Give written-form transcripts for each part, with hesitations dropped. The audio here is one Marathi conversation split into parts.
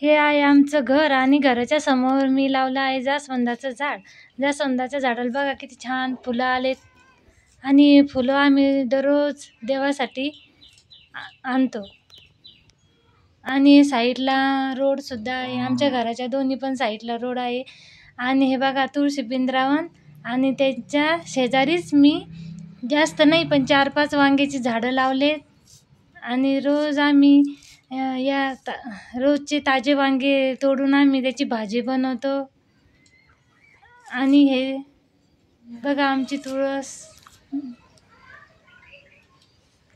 हे आहे आमचं घर आणि घराच्या समोर मी लावलं आहे जास्वंदाचं झाड. जास्वंदाच्या झाडाला बघा किती छान फुलं आलेत आणि फुलं आम्ही दररोज देवासाठी आणतो. आणि साईडला रोड सुद्धा आहे. आमच्या घराच्या दोन्ही पण साईडला रोड आहे. आणि हे बघा तुळशी वृंदावन आणि त्याच्या शेजारीच मी जास्त नाही पण 4-5 वांग्याची झाडं लावलेत. आणि रोज आम्ही रोजचे ताजे वांगे तोडून आम्ही त्याची भाजी बनवतो. आणि हे बघा आमची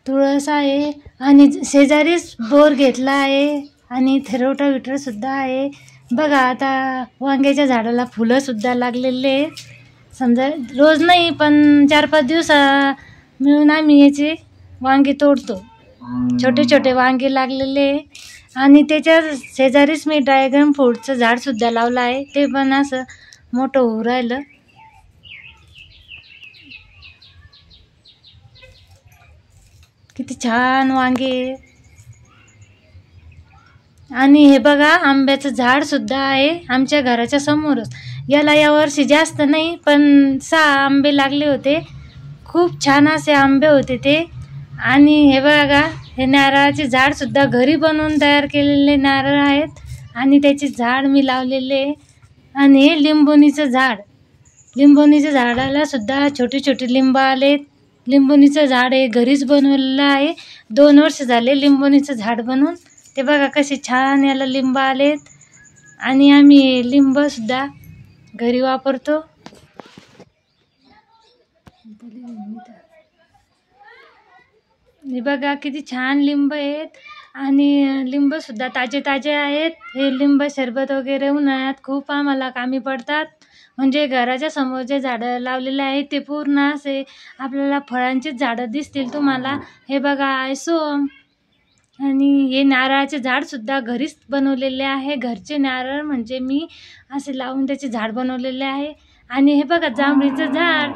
तुळस आहे आणि शेजारीच बोर घेतला आहे आणि इथे रोटावेटर सुद्धा आहे. बघा आता वांग्याच्या झाडाला फुलं सुद्धा लागलेले. समजा रोज नाही पण 4-5 दिवस मिळून आम्ही याचे वांगे तोडतो. छोटे छोटे वांगे लागलेले. आणि त्याच्या शेजारीच मी ड्रॅगन फ्रूटचं झाड सुद्धा लावलं आहे. ते पण असं मोठं होऊ राहिलं. किती छान वांगे. आणि हे बघा आंब्याचं झाड सुद्धा आहे आमच्या घराच्या समोरच. याला यावर्षी जास्त नाही पण 6 आंबे लागले होते. खूप छान असे आंबे होते ते. आणि हे बघा हे नारळाचे झाड सुद्धा घरी बनवून तयार केलेले नारळ आहेत आणि त्याचे झाड मी लावलेले. आणि हे लिंबोणीचं लिंबोणीच्या झाडाला सुद्धा छोटे छोटे लिंब आलेत. लिंबोणीचं झाड हे घरीच बनवलेलं आहे. 2 वर्ष झाले लिंबोणीचं झाड बनवून. ते बघा कसे छान याला लिंब आलेत. आणि आम्ही लिंब सुद्धा घरी वापरतो. हे बघा किती छान लिंब आहेत आणि लिंब सुद्धा ताजे ताजे आहेत. हे लिंब सरबत वगैरे उन्हाळ्यात खूप आम्हाला कामी पडतात. म्हणजे घराच्या समोर जे झाडं लावलेले आहेत ते पूर्ण असे आपल्याला फळांचीच झाडं दिसतील तुम्हाला. हे बघा आयसोम आणि हे नारळाचे झाड सुद्धा घरीच बनवलेले आहे. घरचे नारळ म्हणजे मी असे लावून त्याचे झाड बनवलेले आहे. आणि हे बघा जांभळीचं झाड.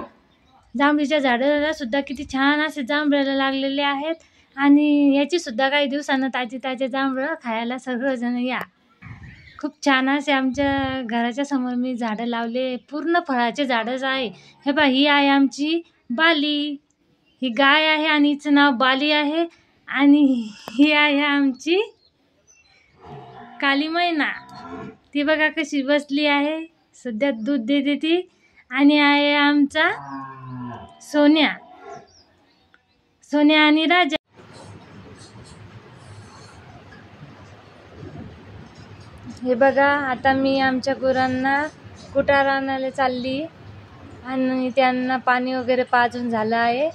जांभळीच्या झाडाला सुद्धा किती छान असे जांभळाला लागलेले आहेत. आणि याची सुद्धा काही दिवसानं ताजे जांभळं खायला सगळंजण या. खूप छान असे आमच्या घराच्या समोर मी झाडं लावले. पूर्ण फळाचे झाडच आहे. हे बघा ही आहे आमची बाली. ही गाय आहे आणि हिचं नाव बाली आहे. आणि ही आहे आमची काली मैना. ती बघा कशी बसली आहे. सध्या दूध देते ती. आणि आहे आमचा सोन्या आणि राजा. हे बघा आता मी आमच्या गुरांना कुटार आणायला चालली आणि त्यांना पाणी वगैरे पाजून झालं आहे.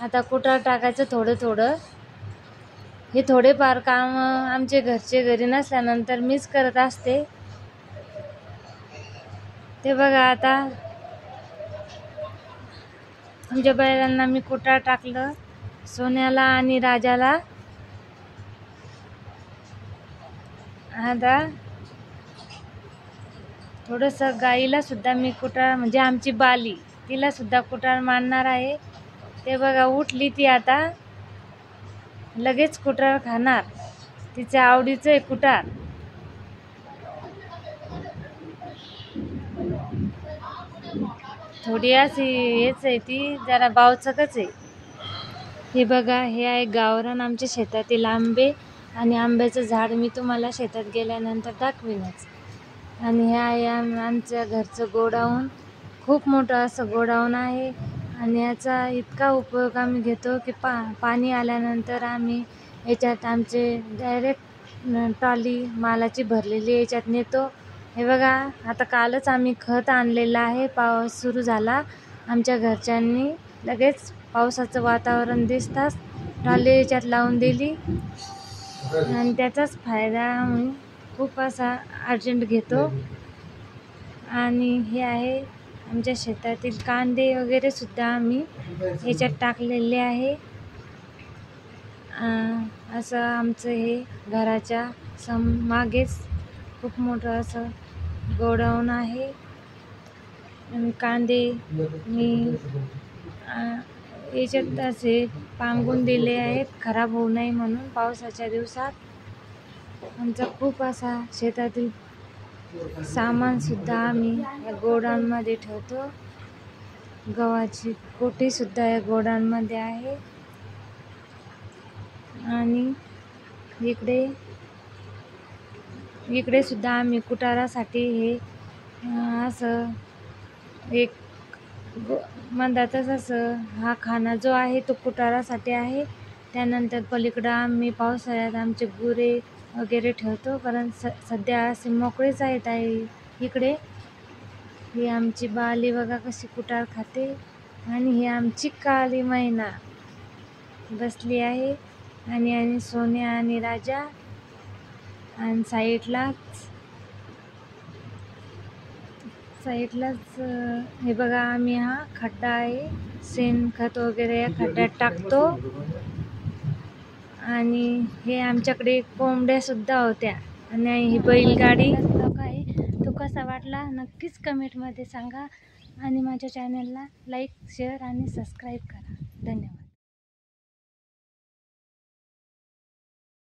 आता कुटार टाकायचं थोडं थोडं. हे थोडेफार काम आमचे घरचे घरी नसल्यानंतर मीच करत असते. ते बघा आता आमच्या बैलांना मी कुटार टाकलं. सोन्याला आणि राजाला. आता थोडंसं गाईला सुद्धा मी कुटार म्हणजे आमची बाली तिला सुद्धा कुटार मारणार आहे. ते बघा उठली ती आता लगेच कुटार खाणार. तिच्या आवडीचं आहे कुटार. थोडी अशी हेच आहे ती जरा बावचकच आहे. हे बघा हे आहे गावरान आमच्या शेतातील आंबे आणि आंब्याचं झाड मी तुम्हाला शेतात गेल्यानंतर दाखवीनच. आणि हे आहे आमच्या घरचं गोडाऊन. खूप मोठं असं गोडाऊन आहे. आणि याचा इतका उपयोग आम्ही घेतो की पाणी आल्यानंतर आम्ही याच्यात आमचे डायरेक्ट ट्रॉली मालाची भरलेली याच्यात नेतो. हे बघा आता कालच आम्ही खत आणलेलं आहे. पाऊस सुरू झाला आमच्या घरच्यांनी लगेच पावसाचं वातावरण दिसताच ट्रॉली याच्यात लावून दिली आणि त्याचाच फायदा आम्ही खूप असा अर्जंट घेतो. आणि हे आहे आमच्या शेतातील कांदे वगैरे सुद्धा आम्ही याच्यात टाकलेले आहे. असं आमचं हे घराच्या मागेच खूप मोठं असं गोडाऊन आहे. आणि कांदे मी याच्यात असे पांगून दिले आहेत खराब होऊ नये म्हणून पावसाच्या दिवसात. आमचा खूप असा शेतातील सामान सुद्धा आम्ही या गोडाऊनमध्ये ठेवतो. गव्हाची कोठी सुद्धा या गोडाऊनमध्ये आहे. आणि इकडे सुद्धा आम्ही कुटारासाठी हे असं एक मंदातच असं हा खाना जो आहे तो कुटारासाठी आहे. त्यानंतर पलीकडं आम्ही पावसाळ्यात आमचे गुरे वगैरे ठेवतो, कारण सध्या असे मोकळेच आहेत इकडे. ही आमची बाली बघा कशी कुटार खाते. आणि ही आमची काली मैना बसली आहे. आणि सोन्या आणि राजा. आणि साईडलाच हे बघा, आम्ही हा खड्डा आहे, शेणखत वगैरे या खड्ड्यात टाकतो. आणि हे आमच्याकडे कोंबड्या सुद्धा होत्या. आणि ही बैलगाडी ब्लॉग आहे, तो कसा वाटला नक्कीच कमेंटमध्ये सांगा. आणि माझ्या चॅनलला लाईक, शेअर आणि सबस्क्राईब करा. धन्यवाद.